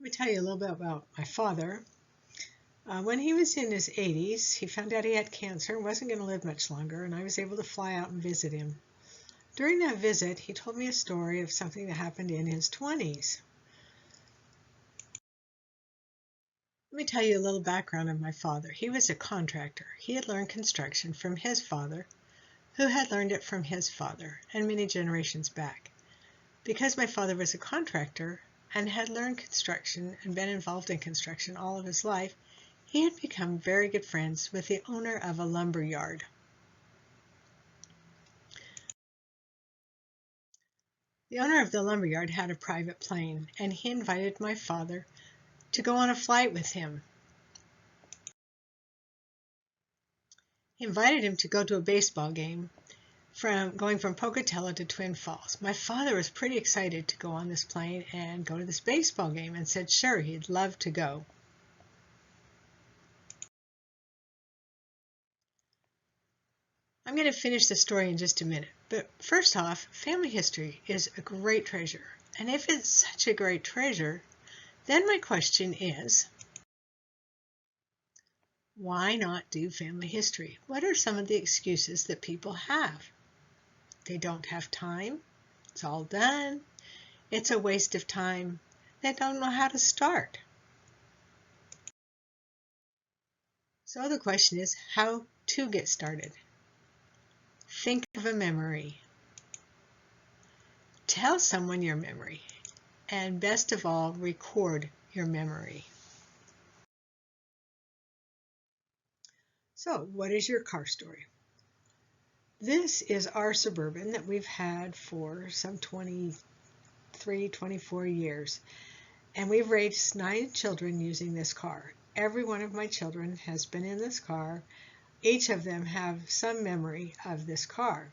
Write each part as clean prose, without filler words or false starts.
Let me tell you a little bit about my father. When he was in his 80s, he found out he had cancer and wasn't going to live much longer, and I was able to fly out and visit him. During that visit, he told me a story of something that happened in his 20s. Let me tell you a little background of my father. He was a contractor. He had learned construction from his father, who had learned it from his father, and many generations back. Because my father was a contractor and had learned construction and been involved in construction all of his life, he had become very good friends with the owner of a lumber yard. The owner of the lumber yard had a private plane, and he invited my father to go on a flight with him. He invited him to go to a baseball game going from Pocatello to Twin Falls. My father was pretty excited to go on this plane and go to this baseball game and said sure, he'd love to go. I'm going to finish the story in just a minute, but first off, family history is a great treasure. And if it's such a great treasure, then my question is, why not do family history? What are some of the excuses that people have? They don't have time. It's all done. It's a waste of time. They don't know how to start. So the question is, how to get started? Think of a memory. Tell someone your memory. And best of all, record your memory. So, what is your car story? This is our Suburban that we've had for some 23, 24 years. And we've raised 9 children using this car. Every one of my children has been in this car. Each of them have some memory of this car.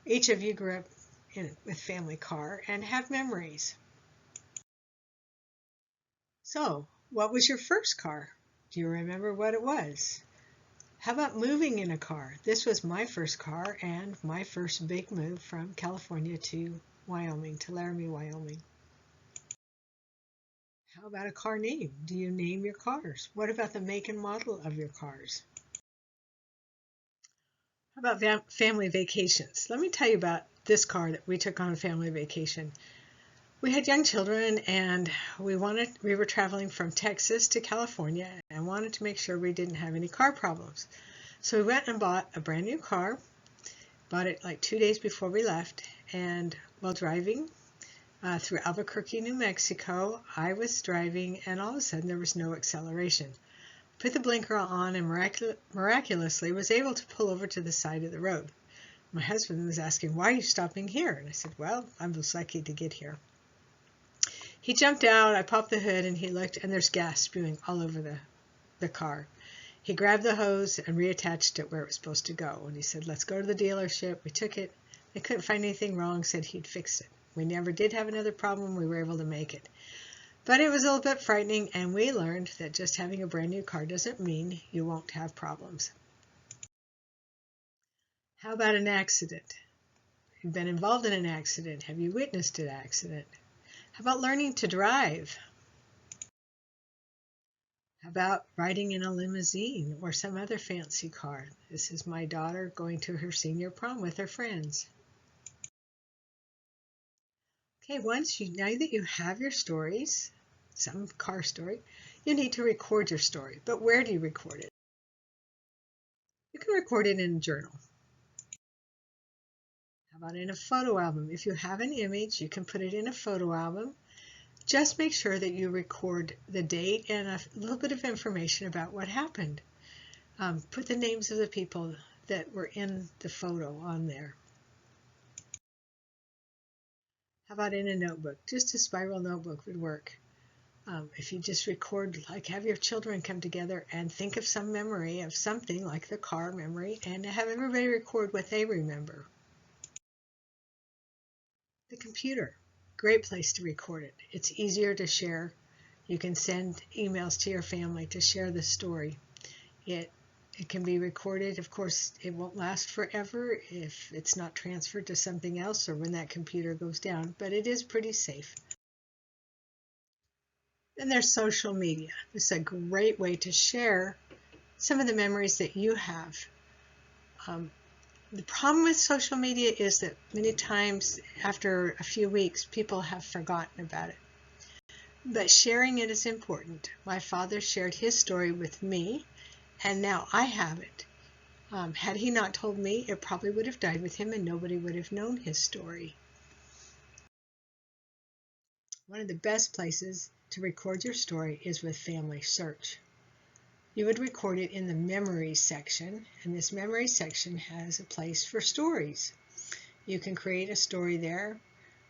Each of you grew up with family car and have memories. So, what was your first car? Do you remember what it was? How about moving in a car? This was my first car and my first big move from California to Wyoming, to Laramie, Wyoming. How about a car name? Do you name your cars? What about the make and model of your cars? How about family vacations? Let me tell you about this car that we took on a family vacation. We had young children and we were traveling from Texas to California and wanted to make sure we didn't have any car problems. So we went and bought a brand new car, bought it like 2 days before we left, and while driving through Albuquerque, New Mexico, I was driving and all of a sudden there was no acceleration. Put the blinker on and miraculously was able to pull over to the side of the road. My husband was asking, why are you stopping here? And I said, well, I'm just lucky to get here. He jumped out, I popped the hood, and he looked, and there's gas spewing all over the car. He grabbed the hose and reattached it where it was supposed to go. And he said, let's go to the dealership. We took it. They couldn't find anything wrong, said he'd fix it. We never did have another problem. We were able to make it. But it was a little bit frightening, and we learned that just having a brand new car doesn't mean you won't have problems. How about an accident? You've been involved in an accident. Have you witnessed an accident? How about learning to drive? How about riding in a limousine or some other fancy car? This is my daughter going to her senior prom with her friends. Okay, now that you have your stories, some car story, you need to record your story. But where do you record it? You can record it in a journal. How about in a photo album? If you have an image, you can put it in a photo album. Just make sure that you record the date and a little bit of information about what happened. Put the names of the people that were in the photo on there. How about in a notebook? Just a spiral notebook would work. If you just record, like have your children come together and think of some memory of something like the car memory and have everybody record what they remember. The computer, great place to record it. It's easier to share. You can send emails to your family to share the story. It can be recorded. Of course, it won't last forever if it's not transferred to something else or when that computer goes down, but it is pretty safe. Then there's social media. It's a great way to share some of the memories that you have. Um, the problem with social media is that many times after a few weeks, people have forgotten about it. But sharing it is important. My father shared his story with me, and now I have it. Had he not told me, it probably would have died with him and nobody would have known his story. One of the best places to record your story is with Family Search. You would record it in the memories section, and this memories section has a place for stories. You can create a story there.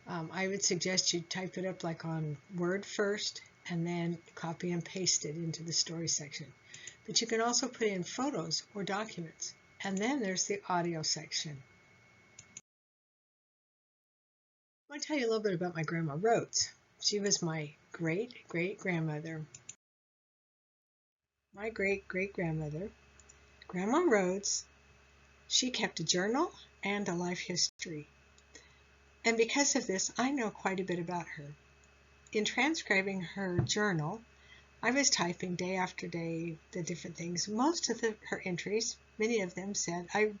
I would suggest you type it up like on Word first and then copy and paste it into the story section. But you can also put in photos or documents. And then there's the audio section. I want to tell you a little bit about my Grandma Rhodes. She was my great-great-grandmother. My great-great-grandmother, Grandma Rhodes, she kept a journal and a life history. And because of this, I know quite a bit about her. In transcribing her journal, I was typing day after day the different things. Most of her entries, many of them said, I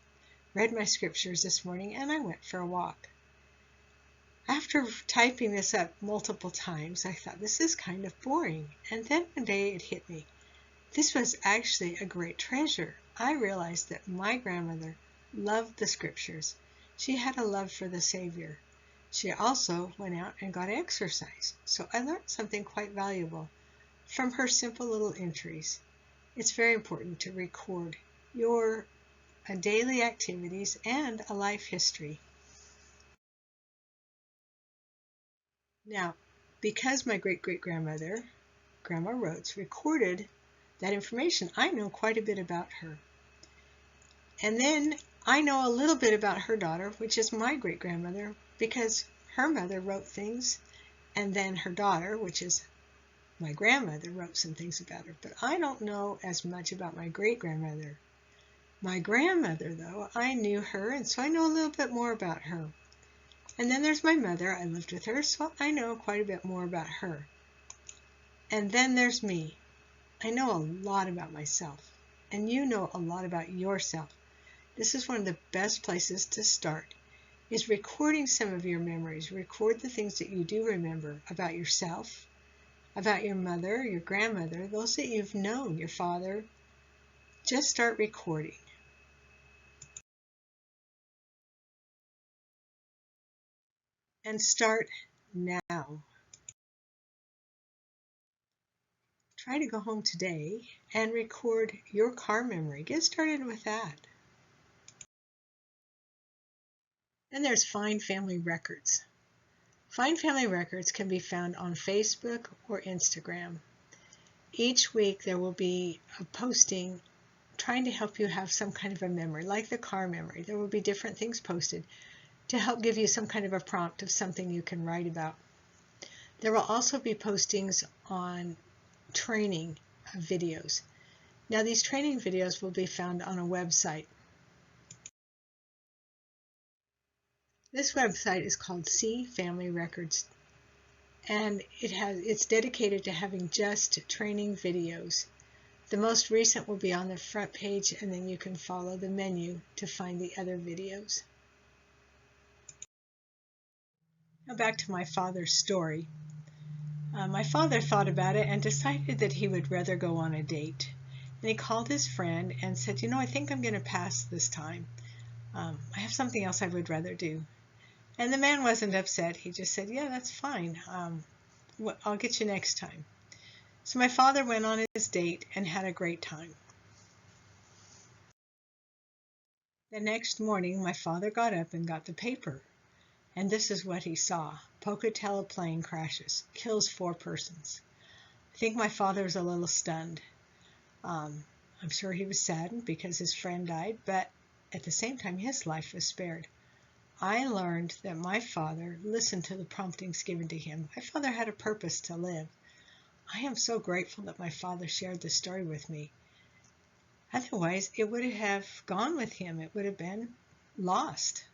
read my scriptures this morning and I went for a walk. After typing this up multiple times, I thought, this is kind of boring. And then one day it hit me. This was actually a great treasure. I realized that my grandmother loved the scriptures. She had a love for the Savior. She also went out and got exercise. So I learned something quite valuable from her simple little entries. It's very important to record your daily activities and a life history. Now, because my great-great-grandmother, Grandma Rhodes, recorded that information, I know quite a bit about her. And then I know a little bit about her daughter, which is my great-grandmother, because her mother wrote things, and then her daughter, which is my grandmother, wrote some things about her. But I don't know as much about my great-grandmother. My grandmother, though, I knew her, and so I know a little bit more about her. And then there's my mother. I lived with her, so I know quite a bit more about her. And then there's me. I know a lot about myself, and you know a lot about yourself. This is one of the best places to start, is recording some of your memories. Record the things that you do remember about yourself, about your mother, your grandmother, those that you've known, your father. Just start recording. And start now. Try to go home today and record your car memory. Get started with that. Then there's Find Family Records. Find Family Records can be found on Facebook or Instagram. Each week there will be a posting trying to help you have some kind of a memory, like the car memory. There will be different things posted to help give you some kind of a prompt of something you can write about. There will also be postings on training videos. Now these training videos will be found on a website. This website is called See Family Records, and it's dedicated to having just training videos. The most recent will be on the front page, and then you can follow the menu to find the other videos. Now back to my father's story. My father thought about it and decided that he would rather go on a date. And he called his friend and said, you know, I think I'm going to pass this time. I have something else I would rather do. And the man wasn't upset. He just said, yeah, that's fine. I'll get you next time. So my father went on his date and had a great time. The next morning, my father got up and got the paper. And this is what he saw. Pocatello plane crashes, kills 4 persons. I think my father was a little stunned. I'm sure he was saddened because his friend died, but at the same time, his life was spared. I learned that my father listened to the promptings given to him. My father had a purpose to live. I am so grateful that my father shared this story with me. Otherwise, it would have gone with him. It would have been lost.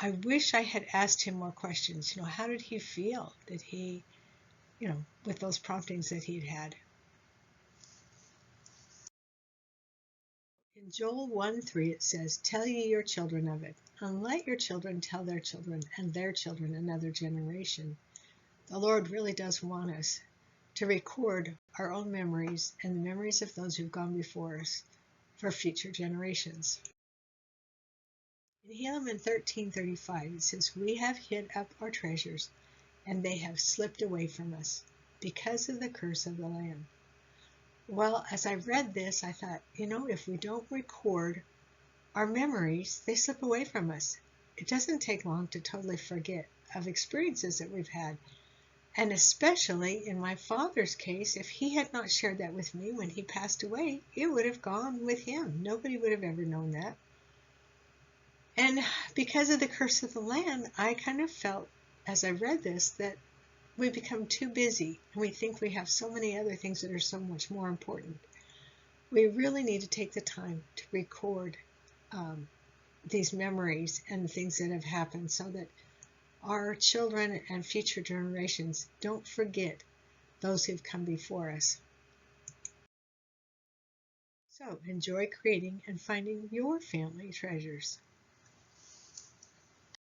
I wish I had asked him more questions. You know, how did he feel? Did he with those promptings that he'd had. In Joel 1:3 it says, "Tell ye your children of it, and let your children tell their children and their children another generation." The Lord really does want us to record our own memories and the memories of those who've gone before us for future generations. In Helaman 13:35 it says, "We have hid up our treasures, and they have slipped away from us because of the curse of the land." Well, as I read this, I thought, if we don't record our memories, they slip away from us. It doesn't take long to totally forget of experiences that we've had. And especially in my father's case, if he had not shared that with me when he passed away, it would have gone with him. Nobody would have ever known that. And because of the curse of the land, I kind of felt, as I read this, that we become too busy and we think we have so many other things that are so much more important. We really need to take the time to record these memories and things that have happened so that our children and future generations don't forget those who've come before us. So enjoy creating and finding your family treasures.